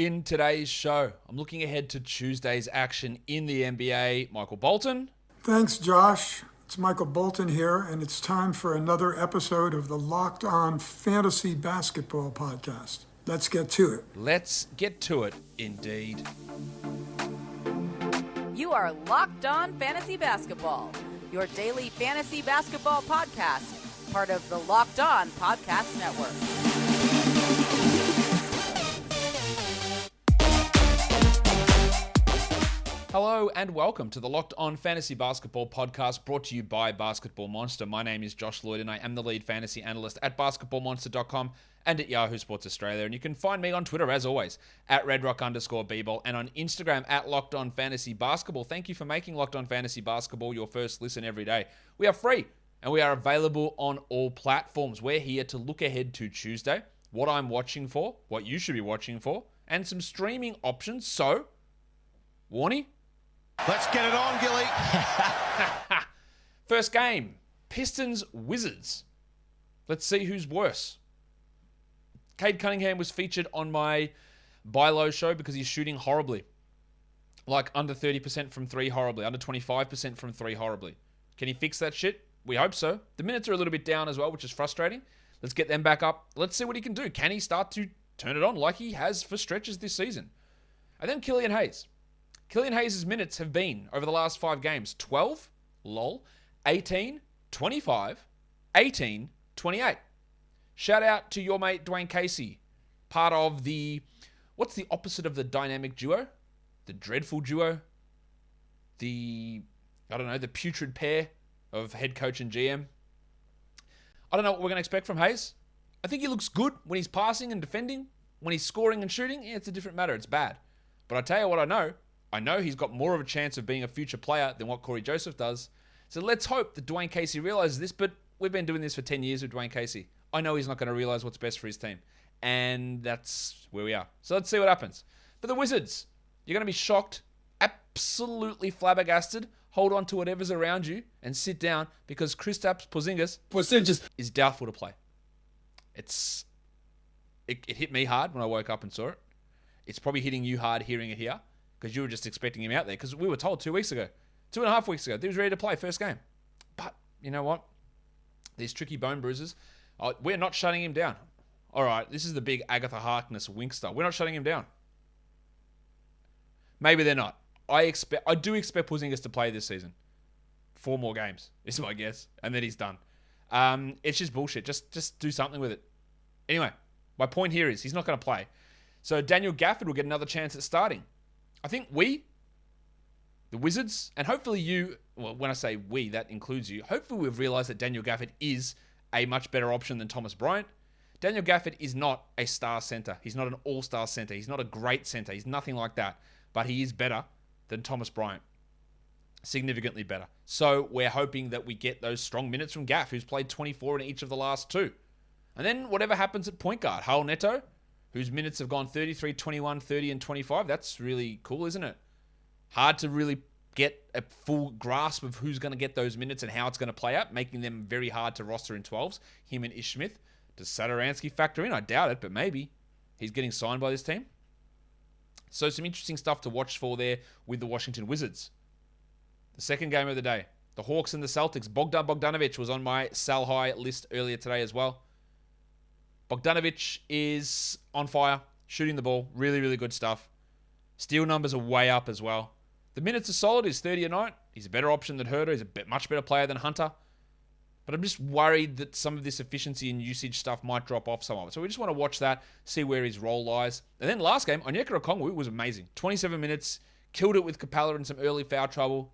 In today's show, I'm looking ahead to Tuesday's action in the NBA. Michael Bolton. Thanks, Josh. It's Michael Bolton here, and it's time for another episode of the Locked On Fantasy Basketball Podcast. Let's get to it. Let's get to it, indeed. You are Locked On Fantasy Basketball, your daily fantasy basketball podcast, part of the Locked On Podcast Network. Hello and welcome to the Locked On Fantasy Basketball Podcast brought to you by Basketball Monster. My name is Josh Lloyd and I am the lead fantasy analyst at basketballmonster.com and at Yahoo Sports Australia. And you can find me on Twitter, as always, at redrock_bball and on Instagram at Locked On Fantasy Basketball. Thank you for making Locked On Fantasy Basketball your first listen every day. We are free and we are available on all platforms. We're here to look ahead to Tuesday, what I'm watching for, what you should be watching for, and some streaming options. So, Warnie? Let's get it on, Gilly. First game, Pistons Wizards. Let's see who's worse. Cade Cunningham was featured on my buy low show because he's shooting horribly. Like under 30% from three horribly, under 25% from three horribly. Can he fix that shit? We hope so. The minutes are a little bit down as well, which is frustrating. Let's get them back up. Let's see what he can do. Can he start to turn it on like he has for stretches this season? And then Killian Hayes. Killian Hayes' minutes have been, over the last 5 games, 12, 18, 25, 18, 28. Shout out to your mate Dwayne Casey, part of the, what's the opposite of the dynamic duo? The dreadful duo? The putrid pair of head coach and GM. I don't know what we're going to expect from Hayes. I think he looks good when he's passing and defending. When he's scoring and shooting, it's a different matter. It's bad. But I tell you what I know he's got more of a chance of being a future player than what Corey Joseph does. So let's hope that Dwayne Casey realizes this, but we've been doing this for 10 years with Dwayne Casey. I know he's not going to realize what's best for his team. And that's where we are. So let's see what happens. For the Wizards, you're going to be shocked, absolutely flabbergasted. Hold on to whatever's around you and sit down because Kristaps Porzingis is doubtful to play. It hit me hard when I woke up and saw it. It's probably hitting you hard hearing it here because you were just expecting him out there because we were told 2.5 weeks ago that he was ready to play first game. But you know what? These tricky bone bruises, we're not shutting him down. All right, this is the big Agatha Harkness winkster. We're not shutting him down. Maybe they're not. I do expect Porzingis to play this season. 4 more games is my guess, and then he's done. It's just bullshit. Just do something with it. Anyway, my point here is he's not going to play. So Daniel Gafford will get another chance at starting. I think we, the Wizards, and hopefully you, well, when I say we, that includes you, hopefully we've realized that Daniel Gafford is a much better option than Thomas Bryant. Daniel Gafford is not a star center. He's not an all-star center. He's not a great center. He's nothing like that. But he is better than Thomas Bryant. Significantly better. So we're hoping that we get those strong minutes from Gaff, who's played 24 in each of the last 2. And then whatever happens at point guard, Raul Neto, whose minutes have gone 33, 21, 30, and 25. That's really cool, isn't it? Hard to really get a full grasp of who's going to get those minutes and how it's going to play out, making them very hard to roster in 12s. Him and Ish Smith. Does Satoransky factor in? I doubt it, but maybe. He's getting signed by this team. So some interesting stuff to watch for there with the Washington Wizards. The second game of the day. The Hawks and the Celtics. Bogdan Bogdanovic was on my sell high list earlier today as well. Bogdanovic is on fire, shooting the ball. Really, really good stuff. Steal numbers are way up as well. The minutes are solid. He's 30 a night. He's a better option than Herter. He's a much better player than Hunter. But I'm just worried that some of this efficiency and usage stuff might drop off somewhat. So we just want to watch that, see where his role lies. And then last game, Onyeka Okongwu was amazing. 27 minutes, killed it with Capella and some early foul trouble.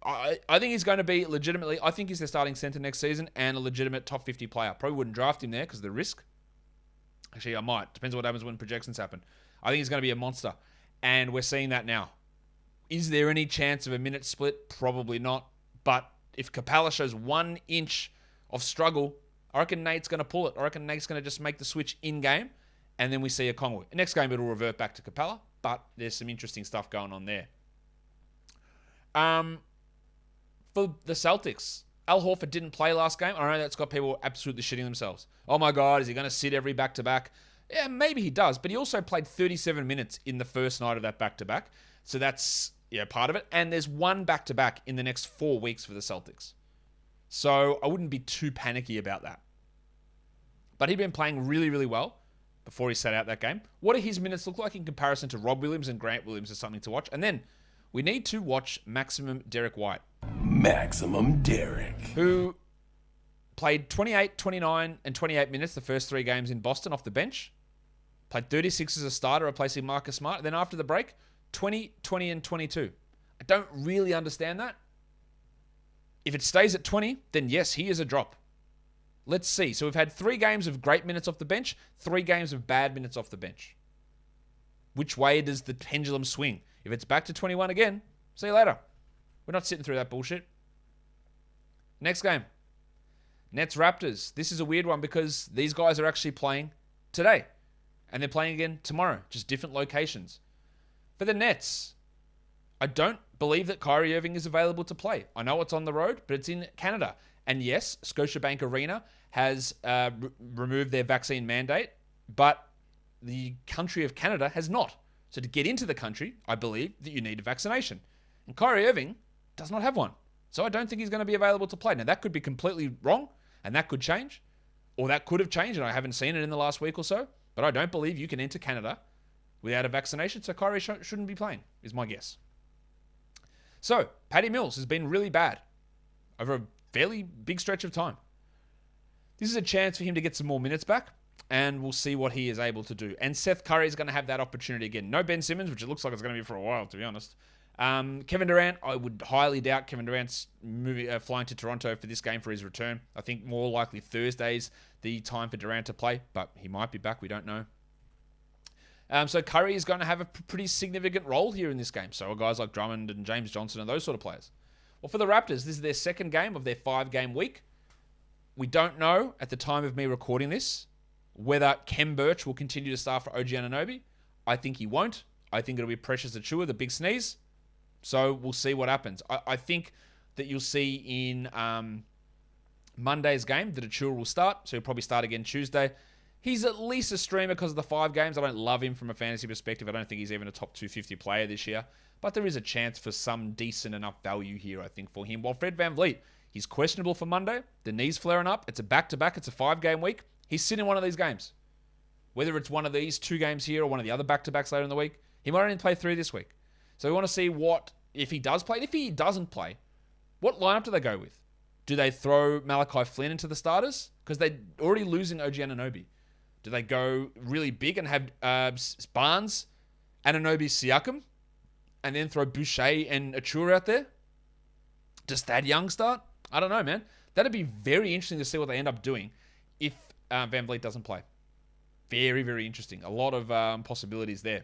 I think he's going to be legitimately, I think he's their starting center next season and a legitimate top 50 player. Probably wouldn't draft him there because of the risk. Actually, I might. Depends on what happens when projections happen. I think he's going to be a monster. And we're seeing that now. Is there any chance of a minute split? Probably not. But if Capella shows 1 inch of struggle, I reckon Nate's going to pull it. I reckon Nate's going to just make the switch in-game, and then we see Okongwu. Next game, it'll revert back to Capella, but there's some interesting stuff going on there. For the Celtics, Al Horford didn't play last game. I know that's got people absolutely shitting themselves. Oh my God, is he going to sit every back-to-back? Yeah, maybe he does, but he also played 37 minutes in the first night of that back-to-back. So that's part of it. And there's one back-to-back in the next 4 weeks for the Celtics. So I wouldn't be too panicky about that. But he'd been playing really, really well before he sat out that game. What do his minutes look like in comparison to Rob Williams and Grant Williams is something to watch. And then we need to watch Maximum Derek White. Maximum Derek. Who played 28, 29, and 28 minutes the first 3 games in Boston off the bench. Played 36 as a starter, replacing Marcus Smart. Then after the break, 20, 20, and 22. I don't really understand that. If it stays at 20, then yes, he is a drop. Let's see. So we've had 3 games of great minutes off the bench, 3 games of bad minutes off the bench. Which way does the pendulum swing? If it's back to 21 again, see you later. We're not sitting through that bullshit. Next game. Nets Raptors. This is a weird one because these guys are actually playing today. And they're playing again tomorrow. Just different locations. For the Nets, I don't believe that Kyrie Irving is available to play. I know it's on the road, but it's in Canada. And yes, Scotiabank Arena has removed their vaccine mandate, but the country of Canada has not. So to get into the country, I believe that you need a vaccination. And Kyrie Irving does not have one. So I don't think he's going to be available to play. Now, that could be completely wrong, and that could change. Or that could have changed, and I haven't seen it in the last week or so. But I don't believe you can enter Canada without a vaccination, so Kyrie shouldn't be playing, is my guess. So, Patty Mills has been really bad over a fairly big stretch of time. This is a chance for him to get some more minutes back, and we'll see what he is able to do. And Seth Curry is going to have that opportunity again. No Ben Simmons, which it looks like it's going to be for a while, to be honest. Kevin Durant, I would highly doubt Kevin Durant's flying to Toronto for this game for his return. I think more likely Thursday's the time for Durant to play, but he might be back. We don't know. So Curry is going to have a pretty significant role here in this game. So are guys like Drummond and James Johnson and those sort of players. Well, for the Raptors, this is their second game of their 5-game week. We don't know at the time of me recording this whether Kem Birch will continue to start for OG Anunoby. I think he won't. I think it'll be Precious Achiuwa, the big sneeze. So we'll see what happens. I think that you'll see in Monday's game that Achiuwa will start. So he'll probably start again Tuesday. He's at least a streamer because of the 5 games. I don't love him from a fantasy perspective. I don't think he's even a top 250 player this year. But there is a chance for some decent enough value here, I think, for him. While Fred VanVleet, he's questionable for Monday. The knee's flaring up. It's a back-to-back. It's a 5-game week. He's sitting in one of these games. Whether it's one of these 2 games here or one of the other back-to-backs later in the week, he might only play 3 this week. So we want to see if he does play. And if he doesn't play, what lineup do they go with? Do they throw Malachi Flynn into the starters? Because they're already losing OG Anunoby. Do they go really big and have Barnes, Anunoby, Siakam, and then throw Boucher and Achiuwa out there? Does Thad Young start? I don't know, man. That'd be very interesting to see what they end up doing if VanVleet doesn't play. Very, very interesting. A lot of possibilities there.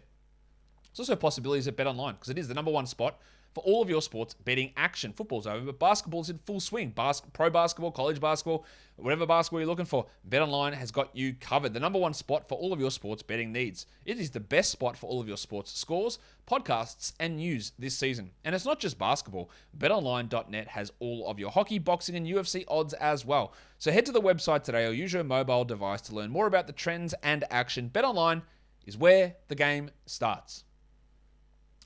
There's also possibilities at BetOnline because it is the number 1 spot for all of your sports betting action. Football's over, but basketball's in full swing. Pro basketball, college basketball, whatever basketball you're looking for, BetOnline has got you covered. The number 1 spot for all of your sports betting needs. It is the best spot for all of your sports scores, podcasts, and news this season. And it's not just basketball. BetOnline.net has all of your hockey, boxing, and UFC odds as well. So head to the website today or use your mobile device to learn more about the trends and action. BetOnline is where the game starts.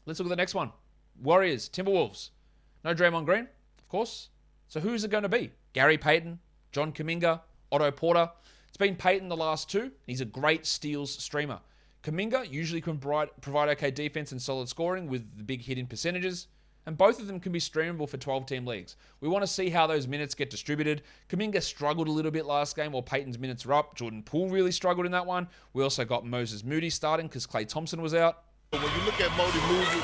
Let's look at the next one. Warriors, Timberwolves. No Draymond Green, of course. So who's it going to be? Gary Payton, John Kuminga, Otto Porter. It's been Payton the last 2. He's a great steals streamer. Kuminga usually can provide okay defense and solid scoring with the big hit in percentages. And both of them can be streamable for 12-team leagues. We want to see how those minutes get distributed. Kuminga struggled a little bit last game while Payton's minutes were up. Jordan Poole really struggled in that one. We also got Moses Moody starting because Klay Thompson was out. When you look at Moses Moody.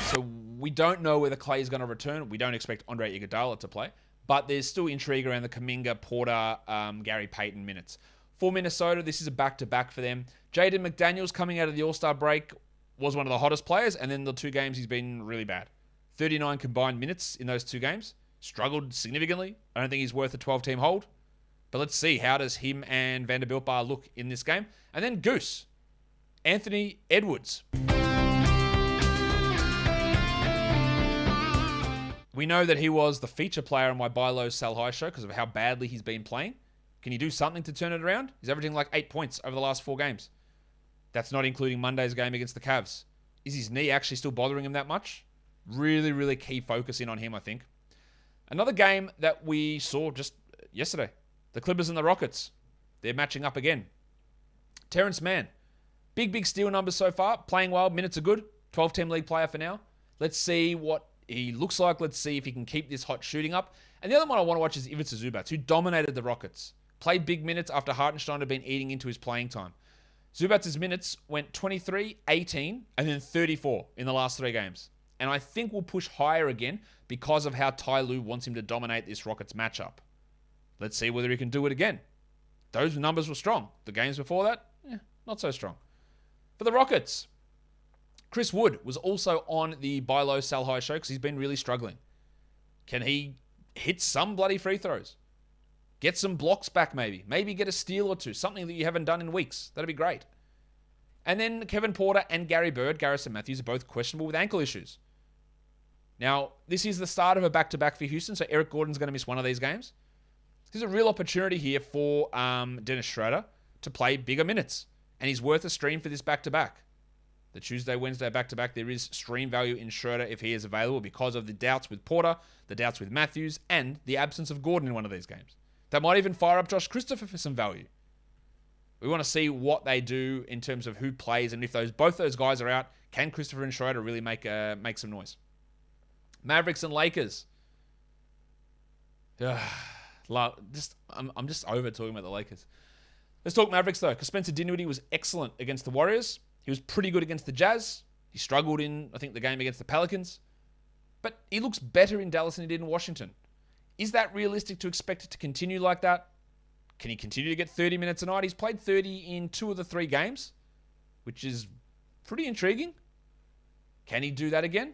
So we don't know whether Klay is going to return. We don't expect Andre Iguodala to play. But there's still intrigue around the Kuminga, Porter, Gary Payton minutes. For Minnesota, this is a back-to-back for them. Jaden McDaniels coming out of the All-Star break was one of the hottest players. And then the 2 games he's been really bad. 39 combined minutes in those 2 games. Struggled significantly. I don't think he's worth a 12-team hold. But let's see, how does him and Vanderbilt Bar look in this game? And then Goose, Anthony We know that he was the feature player on my buy low, sell high show because of how badly he's been playing. Can he do something to turn it around? He's averaging like 8 points over the last 4 games. That's not including Monday's game against the Cavs. Is his knee actually still bothering him that much? Really, really key focus in on him, I think. Another game that we saw just yesterday. The Clippers and the Rockets. They're matching up again. Terrence Mann. Big steal numbers so far. Playing well. Minutes are good. 12-team league player for now. Let's see what he looks like. Let's see if he can keep this hot shooting up. And the other one I want to watch is Ivica Zubac, who dominated the Rockets. Played big minutes after Hartenstein had been eating into his playing time. Zubac's minutes went 23, 18, and then 34 in the last 3 games. And I think we'll push higher again because of how Ty Lue wants him to dominate this Rockets matchup. Let's see whether he can do it again. Those numbers were strong. The games before that, not so strong. For the Rockets, Chris Wood was also on the buy low, sell high show because he's been really struggling. Can he hit some bloody free throws? Get some blocks back maybe. Maybe get a steal or 2. Something that you haven't done in weeks. That'd be great. And then Kevin Porter and Gary Bird, Garrison Matthews, are both questionable with ankle issues. Now, this is the start of a back-to-back for Houston, so Eric Gordon's going to miss one of these games. There's a real opportunity here for Dennis Schroeder to play bigger minutes, and he's worth a stream for this back-to-back. The Tuesday, Wednesday back-to-back, there is stream value in Schroeder if he is available because of the doubts with Porter, the doubts with Matthews, and the absence of Gordon in one of these games. That might even fire up Josh Christopher for some value. We want to see what they do in terms of who plays, and if both those guys are out, can Christopher and Schroeder really make some noise? Mavericks and Lakers. I'm just over talking about the Lakers. Let's talk Mavericks though, because Spencer Dinwiddie was excellent against the Warriors. He was pretty good against the Jazz. He struggled in, I think, the game against the Pelicans. But he looks better in Dallas than he did in Washington. Is that realistic to expect it to continue like that? Can he continue to get 30 minutes a night? He's played 30 in 2 of the 3 games, which is pretty intriguing. Can he do that again?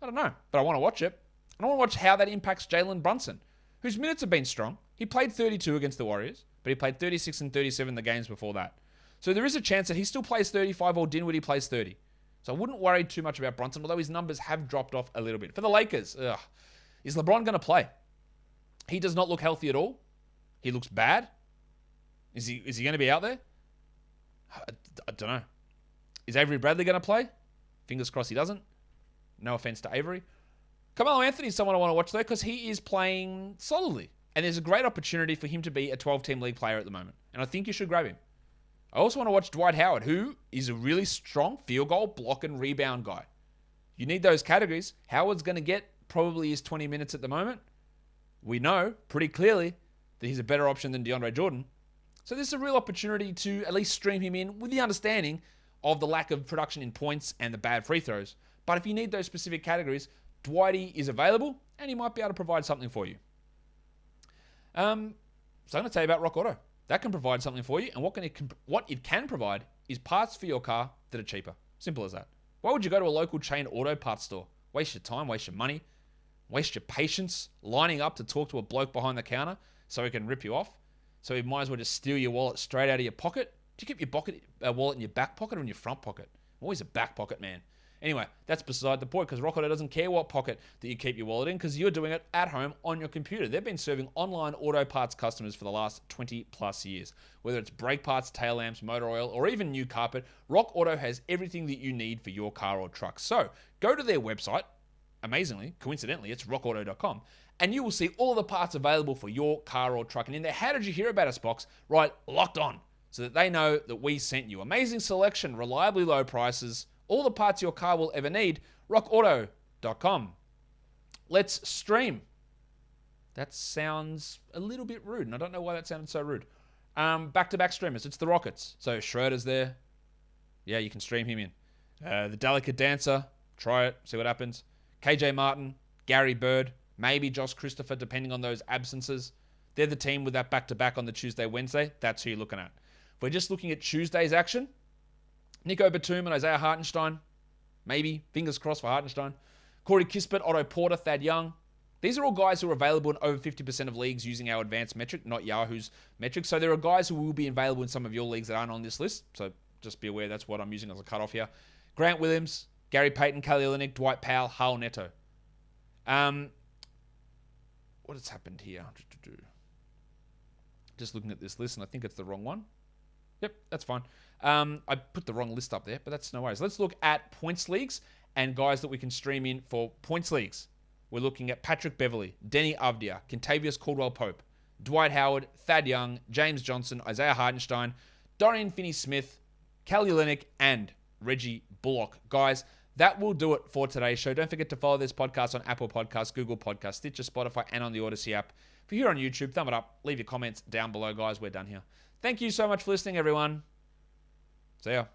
I don't know, but I want to watch it. And I want to watch how that impacts Jalen Brunson, whose minutes have been strong. He played 32 against the Warriors, but he played 36 and 37 the games before that. So there is a chance that he still plays 35 or Dinwiddie plays 30. So I wouldn't worry too much about Brunson, although his numbers have dropped off a little bit. For the Lakers, is LeBron going to play? He does not look healthy at all. He looks bad. Is he going to be out there? I don't know. Is Avery Bradley going to play? Fingers crossed he doesn't. No offense to Avery. Carmelo Anthony is someone I want to watch though because he is playing solidly. And there's a great opportunity for him to be a 12-team league player at the moment. And I think you should grab him. I also want to watch Dwight Howard, who is a really strong field goal, block, and rebound guy. You need those categories. Howard's going to get probably his 20 minutes at the moment. We know pretty clearly that he's a better option than DeAndre Jordan. So this is a real opportunity to at least stream him in with the understanding of the lack of production in points and the bad free throws. But if you need those specific categories, Dwighty is available and he might be able to provide something for you. So I'm going to tell you about Rock Auto. That can provide something for you, and what it can provide is parts for your car that are cheaper. Simple as that. Why would you go to a local chain auto parts store? Waste your time, waste your money, waste your patience lining up to talk to a bloke behind the counter so he can rip you off. So he might as well just steal your wallet straight out of your pocket. Do you keep your wallet in your back pocket or in your front pocket? I'm always a back pocket man. Anyway, that's beside the point because Rock Auto doesn't care what pocket that you keep your wallet in because you're doing it at home on your computer. They've been serving online auto parts customers for the last 20 plus years. Whether it's brake parts, tail lamps, motor oil, or even new carpet, Rock Auto has everything that you need for your car or truck. So go to their website. Amazingly, coincidentally, it's rockauto.com. And you will see all of the parts available for your car or truck. And in there, how did you hear about us box? Right, locked on. So that they know that we sent you. Amazing selection, reliably low prices, all the parts your car will ever need. rockauto.com. Let's stream. That sounds a little bit rude, and I don't know why that sounded so rude. Back-to-back streamers. It's the Rockets. So Schroeder's there. Yeah, you can stream him in. The Delicate Dancer. Try it. See what happens. KJ Martin. Gary Bird. Maybe Josh Christopher, depending on those absences. They're the team with that back-to-back on the Tuesday, Wednesday. That's who you're looking at. If we're just looking at Tuesday's action, Nico Batum and Isaiah Hartenstein. Maybe. Fingers crossed for Hartenstein. Corey Kispert, Otto Porter, Thad Young. These are all guys who are available in over 50% of leagues using our advanced metric, not Yahoo's metric. So there are guys who will be available in some of your leagues that aren't on this list. So just be aware that's what I'm using as a cutoff here. Grant Williams, Gary Payton, Kelly Olynyk, Dwight Powell, Hal Neto. What has happened here? Just looking at this list, and I think it's the wrong one. Yep, that's fine. I put the wrong list up there, but that's no worries. Let's look at points leagues and guys that we can stream in for points leagues. We're looking at Patrick Beverley, Denny Avdia, Kentavious Caldwell-Pope, Dwight Howard, Thad Young, James Johnson, Isaiah Hartenstein, Dorian Finney-Smith, Kelly Olynyk, and Reggie Bullock. Guys, that will do it for today's show. Don't forget to follow this podcast on Apple Podcasts, Google Podcasts, Stitcher, Spotify, and on the Odyssey app. If you're here on YouTube, thumb it up. Leave your comments down below, guys. We're done here. Thank you so much for listening, everyone. See ya.